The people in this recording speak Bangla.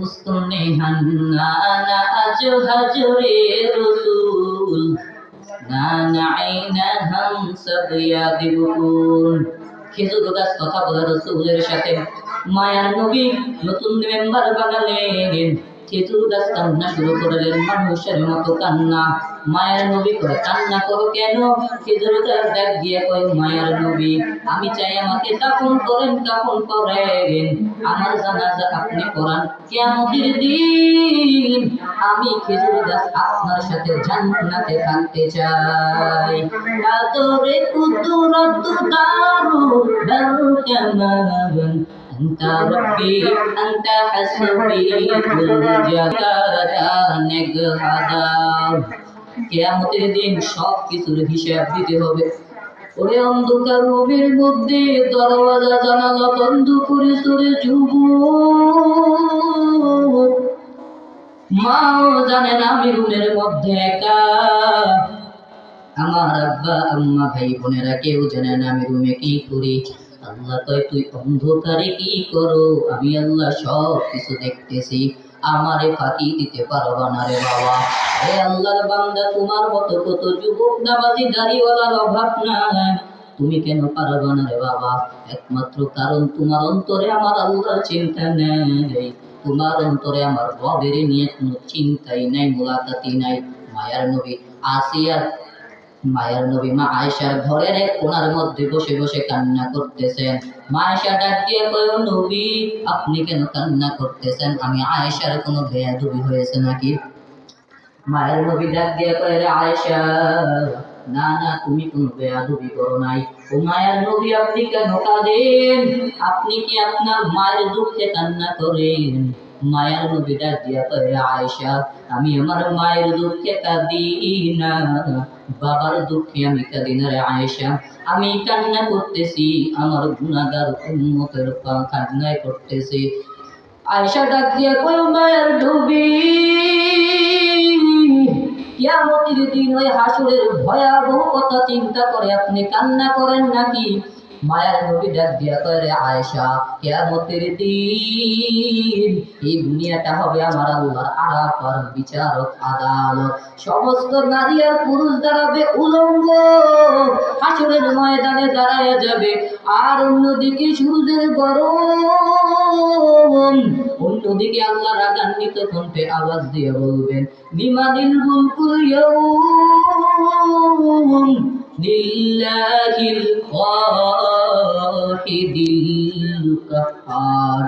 উস্তুনে হান্নানা আজ হজরে রসুল নানা আইনা হাম সব ইয়াদ বুকুন। খেজুর গাছ কথা বলে রসুলের সাথে মায়ার নবী নতুন মেম্বার বানালেন। খেজুর গাছ কান্না শুরু করলেন, মানুষের মতো কান্না। মায়ের নবী করে কান্না করো কেন? খেজুর গাছ ডাক দিয়ে কয়, মায়ের নবী আমি চাই আমাকে দাফন করেন, দাফন করেন, আমার জানাজা আপনি পড়ান। কিয়ামতের দিন আমি খেজুর গাছ আপনার সাথে জান্নাতে থাকতে চাই। আদরে কুদরত দারু দারু কামান أنت ربي أنت حسبي كل جبارك هذا। কিয়ামতের দিন সব কিছুর হিসাব দিতে হবে। ওরে অন্ধকার রুমের মধ্যে দরওয়াজা জানালা বন্ধ করে চলে যুবক, মাও জানে না আমি রুমের মধ্যে একা। আমার আব্বা আম্মা ভাই বোনেরা কেউ জানে না আমি রুমে কি করি। আল্লাহ কয়, তুই অন্ধকারে কি করো? আমি আল্লাহ সব কিছু দেখতেছি, আমারে ফাঁকি দিতে পারবা না রে বাবা। হে আল্লাহর বান্দা, তোমার মতো কত যুবক নামাজি দাড়িওয়ালার অভাব নাই, তুমি কেন পারবা না রে বাবা? একমাত্র কারণ তোমার অন্তরে আমার আল্লাহর চিন্তা নেই, তোমার অন্তরে আমার রবের নিয়ে কোনো চিন্তাই নাই, মুলাকাতি নাই। মায়ার নবী মায়ের নবী মা আয়েশার ঘরের এক কোণার মধ্যে বসে বসে কান্না করতেছেন। মা আয়েশা ডাক দিয়ে কয়, নবী আপনি কেন কান্না করতেছেন? আমি আয়েশার কোনো বেয়াদবি হয়েছে নাকি? মায়ের নবী ডাক দিয়ে কয়, রে আয়েশা, না না, তুমি কোনো বেয়াদবি করো নাই। ও মায়ের নবী আপনি কেন কাঁদেন? আপনি কি আপনার মায়ের দুঃখে কান্না করেন? মায়ের নবী ডাক দিয়া কয়, আয়েশা আমি আমার মায়ের দুঃখে কাঁদি না, বাবার দুঃখে আমি কাঁদি না রে আয়েশা। আমি কান্না করতেছি আমার গুনাহগার উম্মতের কান্নায় করতেছি। আয়েশা ডাক দিয়া কয়, মায়ের নবী কিয়ামতের দিন ওই হাসরের ভয়াবহ কথা চিন্তা করে আপনি কান্না করেন নাকি? মায়ের নবী ডাক দিয়া কয়, রে আয়েশা কিয়ামতের দিন এই দুনিয়াটা হবে আমার আল্লাহর আরাফার বিচারক আদালত। সমস্ত নারী আর পুরুষ দাঁড়াবে উলঙ্গ, হাসরের ময়দানে দাঁড়ায় যাবে। আর অন্যদিকে সূর্যের গরম, অন্যদিকে আল্লাহ রাগান্বিত কণ্ঠে আওয়াজ দিয়ে বলবেন, লিমানিল মুলকুল ইয়াউম লিল্লাহিল ওয়াহিদিল কাহ্হার।